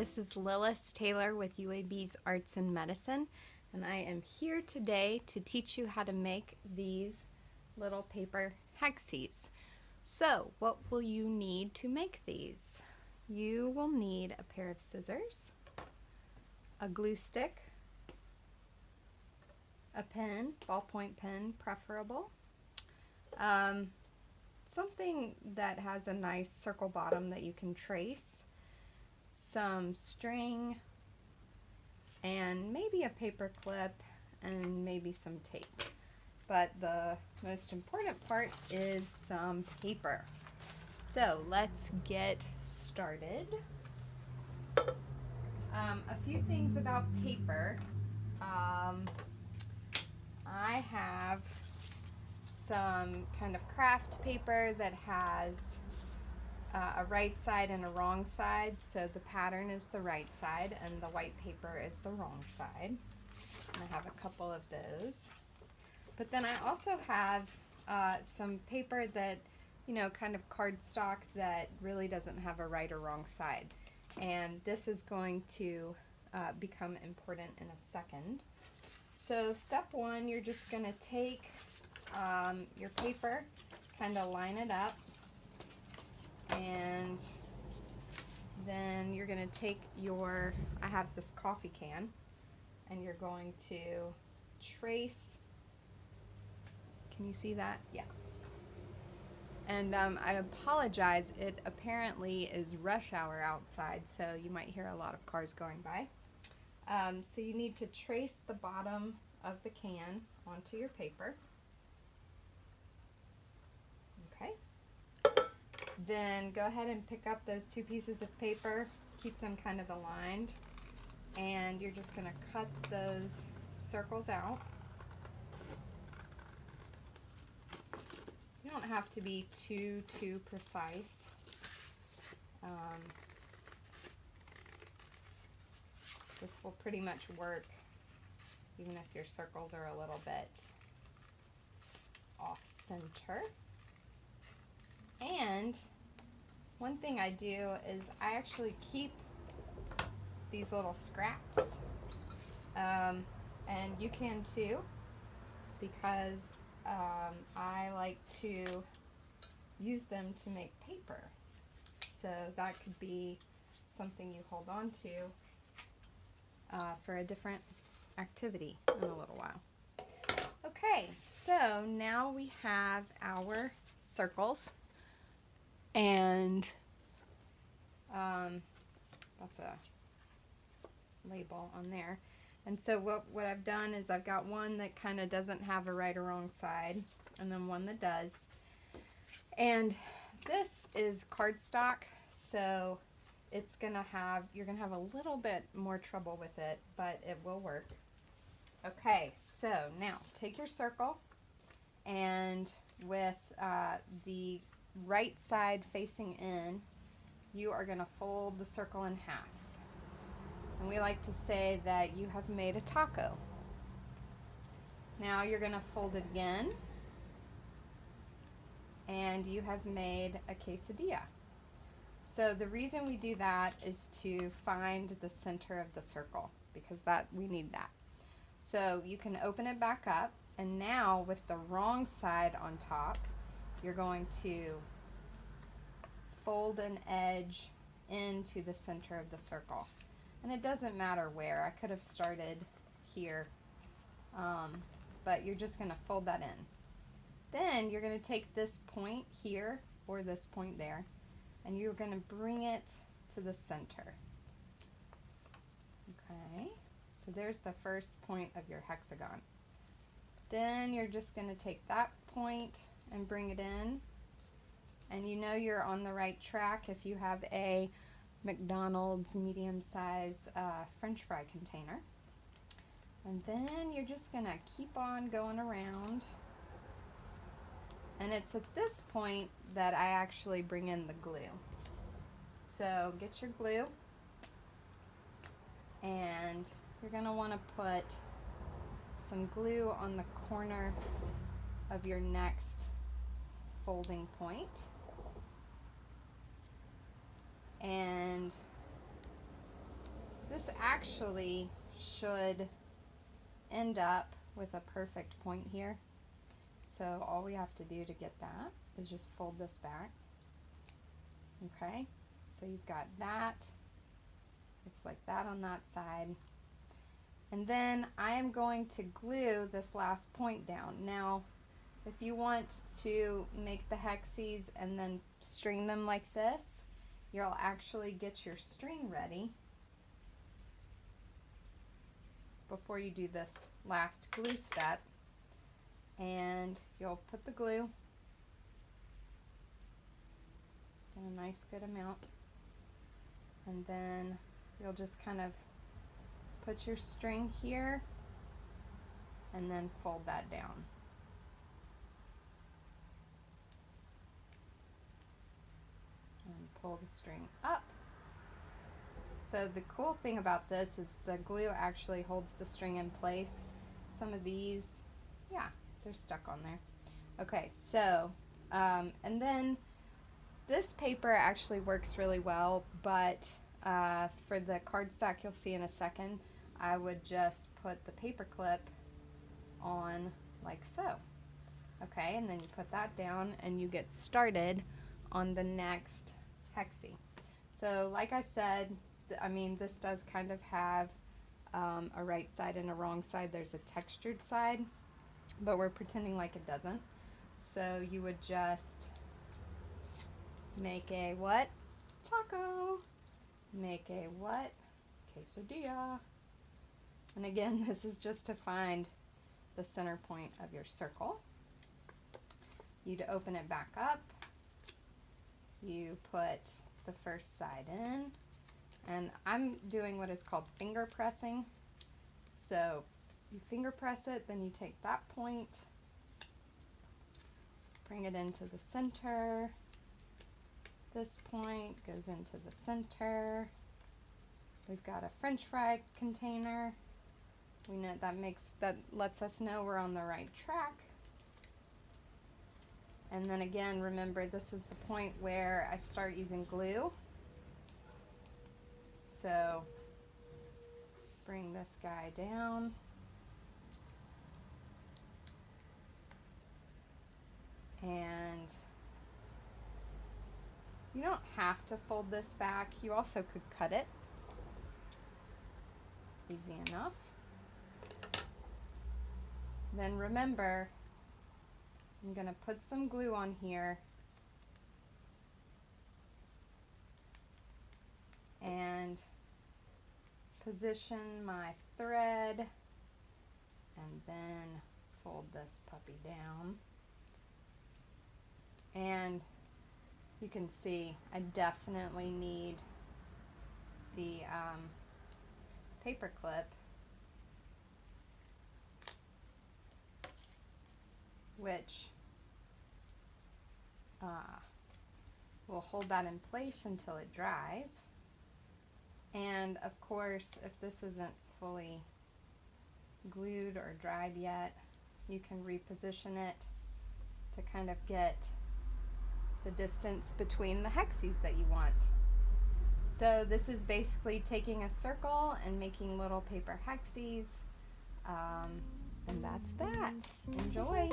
this is Lillis Taylor with UAB's Arts and Medicine, and I am here today to teach you how to make these little paper hexes. So, what will you need to make these? You will need a pair of scissors, a glue stick, a pen, ballpoint pen preferable, something that has a nice circle bottom that you can trace, some string, and maybe a paper clip, and maybe some tape. But the most important part is some paper. So let's get started. A few things about paper. I have some kind of craft paper that has a right side and a wrong side, so the pattern is the right side and the white paper is the wrong side. And I have a couple of those. But then I also have some paper that, kind of cardstock that really doesn't have a right or wrong side. And this is going to become important in a second. So step one, you're just going to take your paper, kind of line it up, and then you're going to take I have this coffee can, and you're going to trace, can you see that? Yeah. And I apologize, it apparently is rush hour outside, so you might hear a lot of cars going by. So you need to trace the bottom of the can onto your paper. Okay. Then go ahead and pick up those two pieces of paper, keep them kind of aligned, and you're just going to cut those circles out. You don't have to be too precise. This will pretty much work even if your circles are a little bit off center. And one thing I do is I actually keep these little scraps, and you can too, because I like to use them to make paper. So that could be something you hold on to for a different activity in a little while. Okay, so now we have our circles, and that's a label on there. And so what I've done is I've got one that kind of doesn't have a right or wrong side, and then one that does. And this is cardstock, so you're gonna have a little bit more trouble with it, but it will work. Okay, so now take your circle, and with the right side facing in, you are gonna fold the circle in half. And we like to say that you have made a taco. Now you're going to fold it again, and you have made a quesadilla. So the reason we do that is to find the center of the circle, because we need that. So you can open it back up, and now with the wrong side on top, you're going to fold an edge into the center of the circle. And it doesn't matter where. I could have started here, but you're just going to fold that in. Then you're going to take this point here, or this point there, and you're going to bring it to the center. Okay, so there's the first point of your hexagon. Then you're just going to take that point and bring it in, and you know you're on the right track if you have a McDonald's medium-size French fry container. And then you're just going to keep on going around. And it's at this point that I actually bring in the glue. So get your glue, and you're going to want to put some glue on the corner of your next folding point. And this actually should end up with a perfect point here. So all we have to do to get that is just fold this back. Okay, so you've got that. Looks like that on that side. And then I am going to glue this last point down. Now, if you want to make the hexes and then string them like this, you'll actually get your string ready before you do this last glue step. And you'll put the glue in a nice good amount, and then you'll just kind of put your string here and then fold that down. And pull the string up. So the cool thing about this is the glue actually holds the string in place. Some of these, yeah, they're stuck on there. Okay, so, and then this paper actually works really well, but for the cardstock you'll see in a second, I would just put the paper clip on like so. Okay, and then you put that down and you get started on the next hexie. So like I said, I mean, this does kind of have a right side and a wrong side. There's a textured side, but we're pretending like it doesn't. So you would just make a what? Taco. Make a what? Quesadilla. And again, this is just to find the center point of your circle. You'd open it back up. You put the first side in. And I'm doing what is called finger pressing. So you finger press it, then you take that point, bring it into the center. This point goes into the center. We've got a French fry container. We know that lets us know we're on the right track. And then again, remember, this is the point where I start using glue. So bring this guy down. And you don't have to fold this back. You also could cut it. Easy enough. Then remember, I'm going to put some glue on here and position my thread and then fold this puppy down. And you can see I definitely need the paper clip, which will hold that in place until it dries. And of course, if this isn't fully glued or dried yet, you can reposition it to kind of get the distance between the hexes that you want. So this is basically taking a circle and making little paper hexes. And that's that. Enjoy!